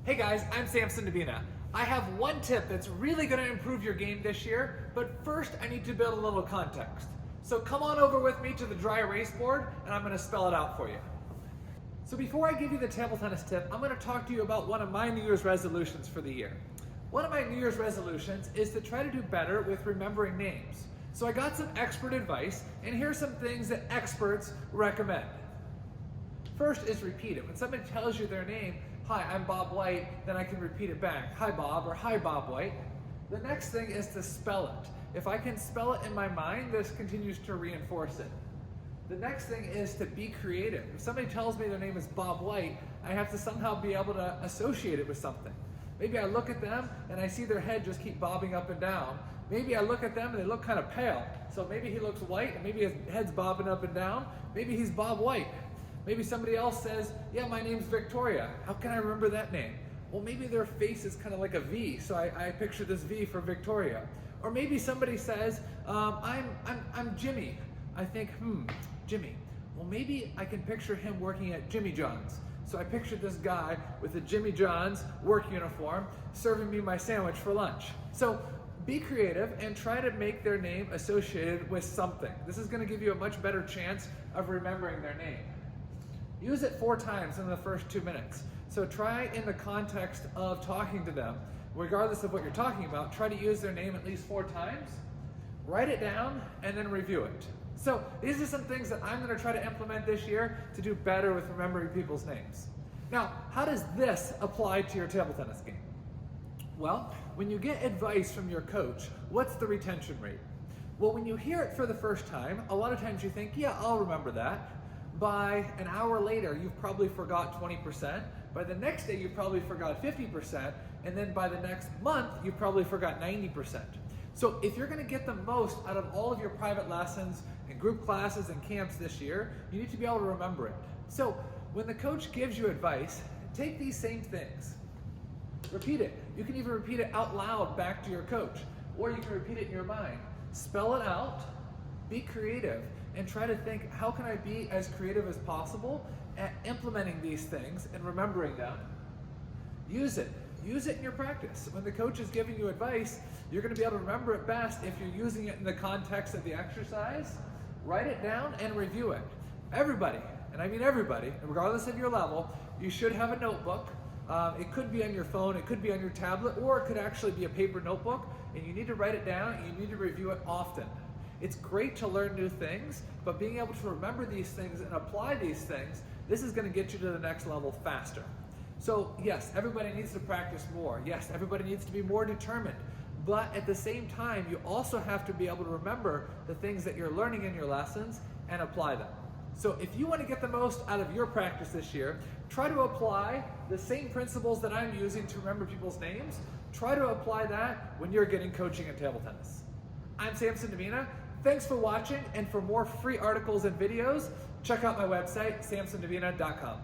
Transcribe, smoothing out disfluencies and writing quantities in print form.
Hey guys, I'm Samson Nabina. I have one tip that's really going to improve your game this year, but first I need to build a little context. So come on over with me to the dry erase board and I'm going to spell it out for you. So before I give you the table tennis tip, I'm going to talk to you about one of my New Year's resolutions for the year. One of my New Year's resolutions is to try to do better with remembering names. So I got some expert advice, and here's some things that experts recommend. First is repeat it. When somebody tells you their name, hi, I'm Bob White, then I can repeat it back. Hi, Bob, or hi, Bob White. The next thing is to spell it. If I can spell it in my mind, this continues to reinforce it. The next thing is to be creative. If somebody tells me their name is Bob White, I have to somehow be able to associate it with something. Maybe I look at them and I see their head just keep bobbing up and down. Maybe I look at them and they look kind of pale. So maybe he looks white and maybe his head's bobbing up and down. Maybe he's Bob White. Maybe somebody else says, yeah, my name's Victoria. How can I remember that name? Well, maybe their face is kind of like a V, so I picture this V for Victoria. Or maybe somebody says, I'm Jimmy. I think, Jimmy. Well, maybe I can picture him working at Jimmy John's. So I pictured this guy with a Jimmy John's work uniform serving me my sandwich for lunch. So be creative and try to make their name associated with something. This is going to give you a much better chance of remembering their name. Use it 4 times in the first 2 minutes. So try in the context of talking to them, regardless of what you're talking about, try to use their name at least 4 times, write it down, and then review it. So these are some things that I'm going to try to implement this year to do better with remembering people's names. Now, how does this apply to your table tennis game? Well, when you get advice from your coach, what's the retention rate? Well, when you hear it for the first time, a lot of times you think, yeah, I'll remember that. By an hour later, you've probably forgot 20%. By the next day, you probably forgot 50%. And then by the next month, you probably forgot 90%. So if you're gonna get the most out of all of your private lessons and group classes and camps this year, you need to be able to remember it. So when the coach gives you advice, take these same things. Repeat it. You can even repeat it out loud back to your coach, or you can repeat it in your mind. Spell it out, be creative, and try to think, how can I be as creative as possible at implementing these things and remembering them? Use it. Use it in your practice. When the coach is giving you advice, you're going to be able to remember it best if you're using it in the context of the exercise. Write it down and review it. Everybody, and I mean everybody, regardless of your level, you should have a notebook. It could be on your phone, it could be on your tablet, or it could actually be a paper notebook, and you need to write it down and you need to review it often. It's great to learn new things, but being able to remember these things and apply these things, this is going to get you to the next level faster. So yes, everybody needs to practice more. Yes, everybody needs to be more determined. But at the same time, you also have to be able to remember the things that you're learning in your lessons and apply them. So if you want to get the most out of your practice this year, try to apply the same principles that I'm using to remember people's names. Try to apply that when you're getting coaching in table tennis. I'm Samson Nabina. Thanks for watching, and for more free articles and videos, check out my website, samsonnabina.com.